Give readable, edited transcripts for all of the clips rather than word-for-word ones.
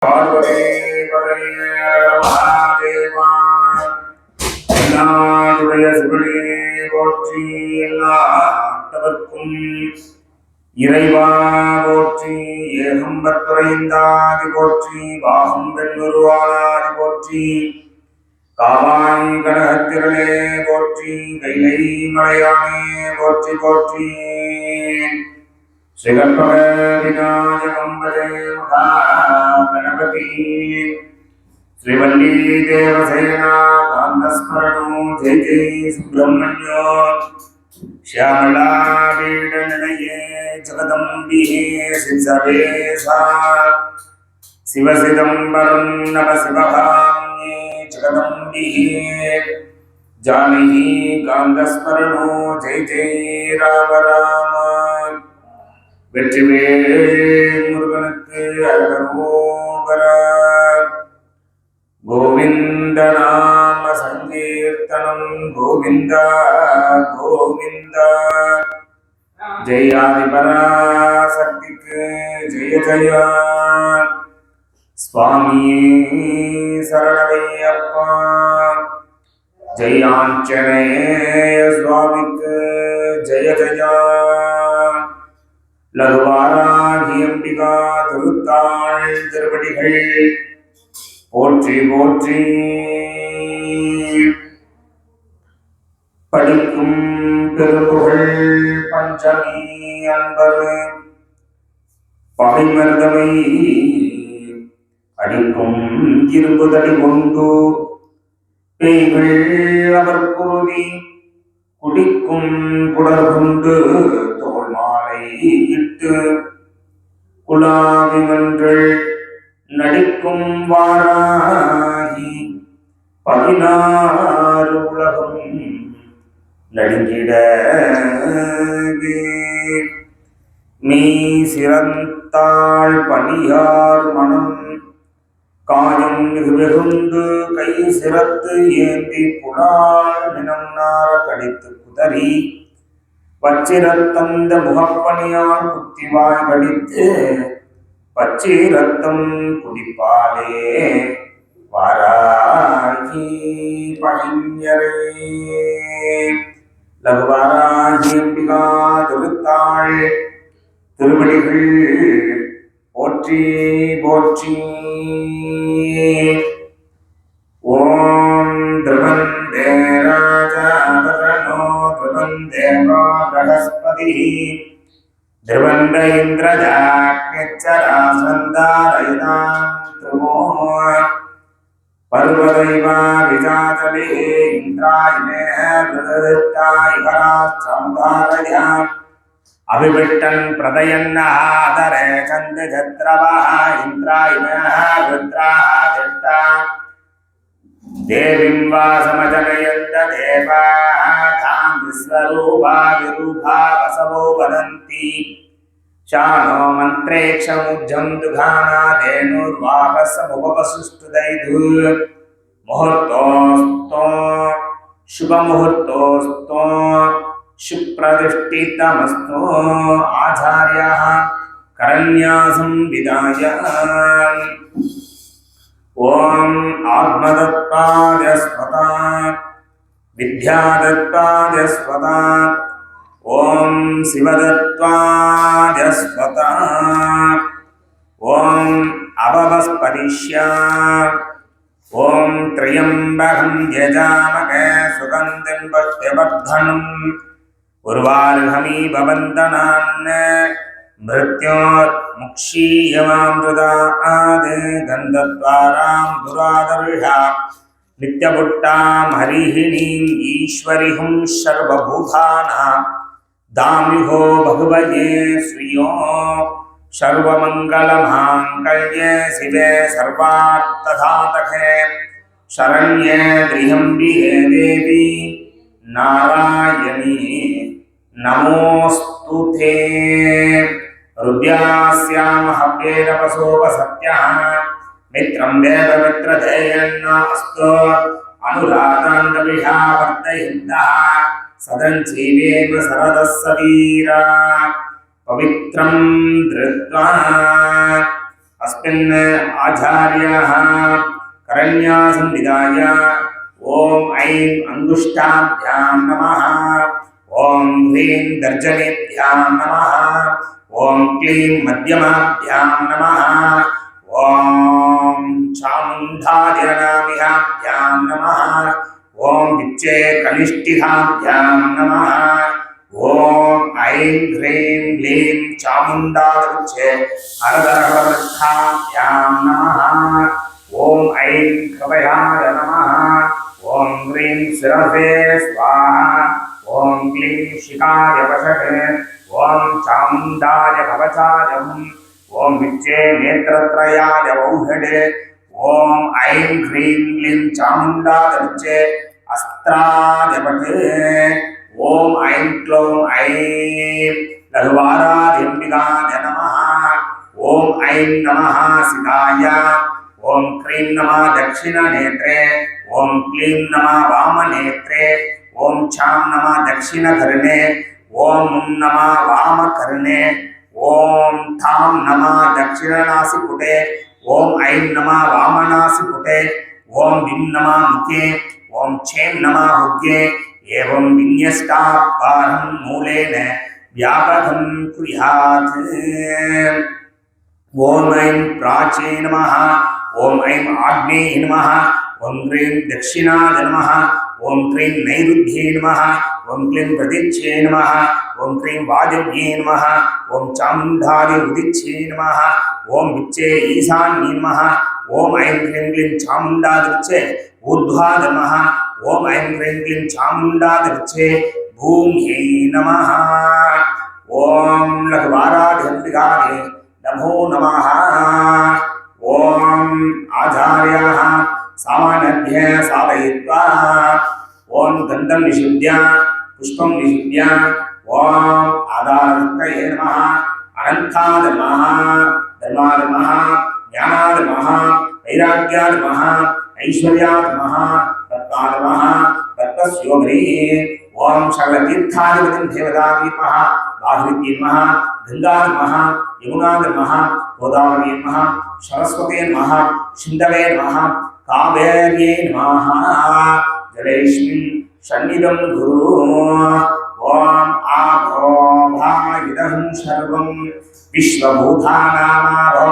பார்வதி மகாதேவா எல்லாருடைய சிவனே போற்றி, எல்லாத்தவர்க்கும் இறைவா போற்றி, ஏகம்பத்துறைந்தாதி போற்றி, வாகம் பெண்ணுருவானாதி போற்றி, காவாய் கனகத்திரளே போற்றி, கைலை மலையானே போற்றி போற்றி. श्रीगणपते विनायकं भजे महागणपति श्रीवल्ली देवसेना कान्तस्मरणो जय जय सुब्रह्मण्यो श्यामला वीणनिलये जगदम्बिके सिंसवेशा शिवसिदम्बरं नम शिवभाम्ये जगदम्बिके जानकी कान्तस्मरणो जय जय राम राम. வெற்றிவேல் முருகனுக்கு அரோகரா. கோவிந்த நாம சங்கீர்த்தனம் கோவிந்தா கோவிந்தா. ஜெயாதி பராசக்திக்கு ஜெய ஜெயா. சுவாமியே சரணமையப்பா. ஜெயாஞ்சனேய சுவாமிக்கு ஜெய ஜெயா. லகுவாராகி அம்பிகா திருத்தாள் திருவடிகள் போற்றி போற்றி. படிக்கும் பெருபுகழ் பஞ்சமி அன்பர் பகைமருதமை அடிக்கும் இரும்புதடி கொண்டு பேய்கள் அவர் கூறி குடிக்கும் குடல் கொண்டு தோல் மாலை இட்டு குலாவிமன்றள் நடிக்கும் வாராகி 16 உலகம் நடுங்கிட மீ சிறந்தாள் பணியார் மனம் காயம் வெகுண்டு கை சிரத்து ஏந்தி புலால் நினம் நார கடித்து குதறி பச்சிரத்தந்த முகப்பணியால் குத்திவாய் கடித்து பச்சிரத்தம் குடிப்பாலே வாராகி பழிஞரே. லகுவாராகி அம்பிகா திருத்தாள் திருவடிகள் போற்றி போற்றி. ஓம் திருவந்தே ராஜாவரணோ திருவந்தேவா பிரகஸ்பதி திருவந்த இந்திரஜாக்ஞராசந்தாரயதாம் திருமோ பர்வதைவா விஜாதலே இந்திராயினே பிரதிஷ்டாய் ஹராச்சமுதாரயாம் அபிவிட்டன் பிரதயன்னாதரே சந்த ஜத்ரவா இந்திராயினः ருத்ராः திஷ்டா தேவிம் வாசமஜனயந்த தேவாः தாம் விஸ்வரூபா விரூபா வசவோ வதந்தி शानो मन्त्रेक्षमुज्जं दुघाना धेनुर्वाहसमुपवसुष्टुदैधु मुहूर्तोस्तो शुभमुहूर्तोस्तो शुप्रदिष्टितमस्तो आचार्याः करन्यासं विदाय. ॐ आत्मदत्ताद्यस्वता विद्यादत्ताद्यस्वता ओम शिवदत्वाद्यस्वता ओम अववस्परिष्या ओम त्र्यंबकं यजामहे सुगन्धिं पुष्टिवर्धनम् उर्वारुहमिव बन्धनान् मृत्योर्मुक्षीयमामृताद् गन्धद्वारां दुरादर्शा नित्यपुट्टां हरिहिणीं ईश्वरिहुं सर्वभूतानां दामिहो भगवये श्रियो सर्वमङ्गलमाङ्गल्ये शिवे सर्वार्थसाधके शरण्ये त्र्यम्बिके देवी नारायणी नमोऽस्तुते. रुद्रास्याम हव्येरपसोपसत्यः मित्रं देवमित्रधेयन्नास्तु अनुराधान्नभिषा वर्धयन्तः सदञ्जीवेम सरदः सवीरा. पवित्रं धृत्वा अस्मिन् आचार्याः करण्यासं निधाय ॐ ऐं अङ्गुष्ठाभ्यां नमः ॐ ह्रीं दर्जनेभ्यां नमः ॐ क्लीं मध्यमाभ्यां नमः ॐ चामुण्डादिननामिहाभ्यां नमः ॐ विच्चे कनिष्ठिकाभ्यां नमः ॐ ऐं ह्रीं क्लीं चामुण्डादिविच्चे हरदरहरवृक्षाभ्यां नमः ॐ ऐं कृपयाय नमः ॐ ह्रीं शिरसे स्वाहा ॐ क्लीं शिखाय वषटे ॐ चामुण्डाय भवचायम् ॐ विच्चे नेत्रत्रयाय वौहडे ॐ ऐं ह्रीं क्लीं चामुण्डादिविच्चे अस्त्रादिपटे ॐ ऐं क्लौं ऐं लघुवाराधिम्बिकाय नमः ॐ ऐं नमः सिदाय ॐ क्लीं नमः दक्षिणनेत्रे ॐ क्लीं नमः वामनेत्रे ॐ छां नमः दक्षिणकर्णे ॐ नमः वामकर्णे ॐ थां नमः दक्षिणनासिपुटे ॐ ऐं नमः वामनासिपुटे ॐ विं नमः मुखे ॐ छें नमः हुग्गे एवं विन्यस्तापारं मूलेन व्यापकं कुर्यात् ॐ ऐं प्राचे नमः ॐ ऐं आग्नेये नमः ॐ ह्रीं दक्षिणाय नमः ॐ क्लीं नैऋध्ये नमः ॐ क्लीं प्रदिच्छे नमः ॐ क्लीं वायव्ये नमः ॐ चामुण्डादि उदिच्छे नमः ॐ विच्चे ईशान्ये नमः ॐ ऐं ह्रीं क्लीं चामुण्डादिविच्चे ऊर्ध्वाय नमः ॐ ऐं ह्रीं क्लीं चामुण्डादिविच्चे भूम्यै नमः ॐ लघुवाराधिम्बिकाय नमो नमः ॐ आचार्याः सामान्यभ्यः साधयित्वा ॐ गन्धं निषिध्य पुष्पं निषिध्य ॐ आधारतये नमः अनन्ताय नमः धर्माय नमः ज्ञानाय नमः वैराग्याय नमः ऐश्वर्याय नमः रत्नाय नमः रत्नस्योमरी ॐ सकलतीर्थाधिपतिं देवतायै नमः बाहुलित्यै नमः गंगाय नमः यमुनाय नमः गोदावरी नमः सरस्वती नमः सिन्धवे नमः कावेर्यै नमः जलेऽस्मिन् सन्निधं कुरु ॐ आभोभायिदं सर्वं विश्वभूतानामाभो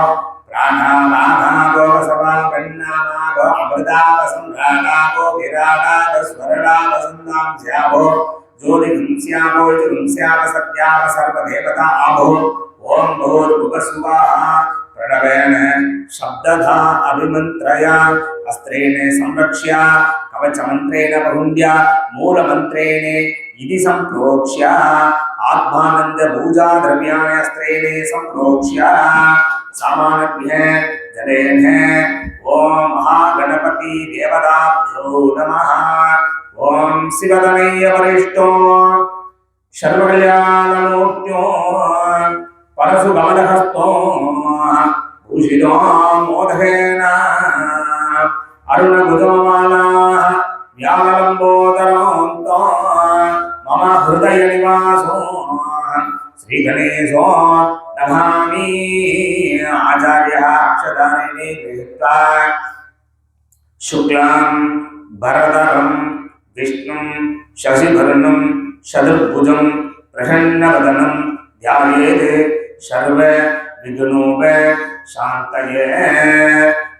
प्राणानामाभो वसवापन्नामाभो अमृतावसंरागाभो विरागावस्वरणावसन्नां स्याभो ज्योतिगुंस्याभो जुगुंस्याव सत्याव सर्वदेवता आभो ॐ भूर्भुवस्सुवाः प्रणवेन शब्दधा अभिमन्त्रय अस्त्रेण संरक्ष्य कवचमन्त्रेण बहुन्द्य मूलमन्त्रेण इति सम्प्रोक्ष्य आत्मानन्दपूजा द्रव्याणि अस्त्रेण सम्प्रोक्ष्य सामान्यभ्यः जलेन ॐ महागणपति देवताभ्यो नमः ॐ शिवतनय वरिष्ठो सर्वकल्याणमूर्त्यो परशुगमनहस्तो भूषितो मोदकेन अरुणभुजमालाः व्यालम्बोदरोऽन्तो मम हृदयनिवासो श्रीगणेशो नमामि आचार्यः अक्षदानेन गृहीत्वा शुक्लां भरधरं विष्णुं शशिवर्णं शतभुजं प्रसन्नवदनं ध्यायेत् सर्व विघ्नोप शान्तये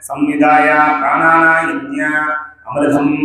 संविदाय प्राणानायज्ञ अमृतम्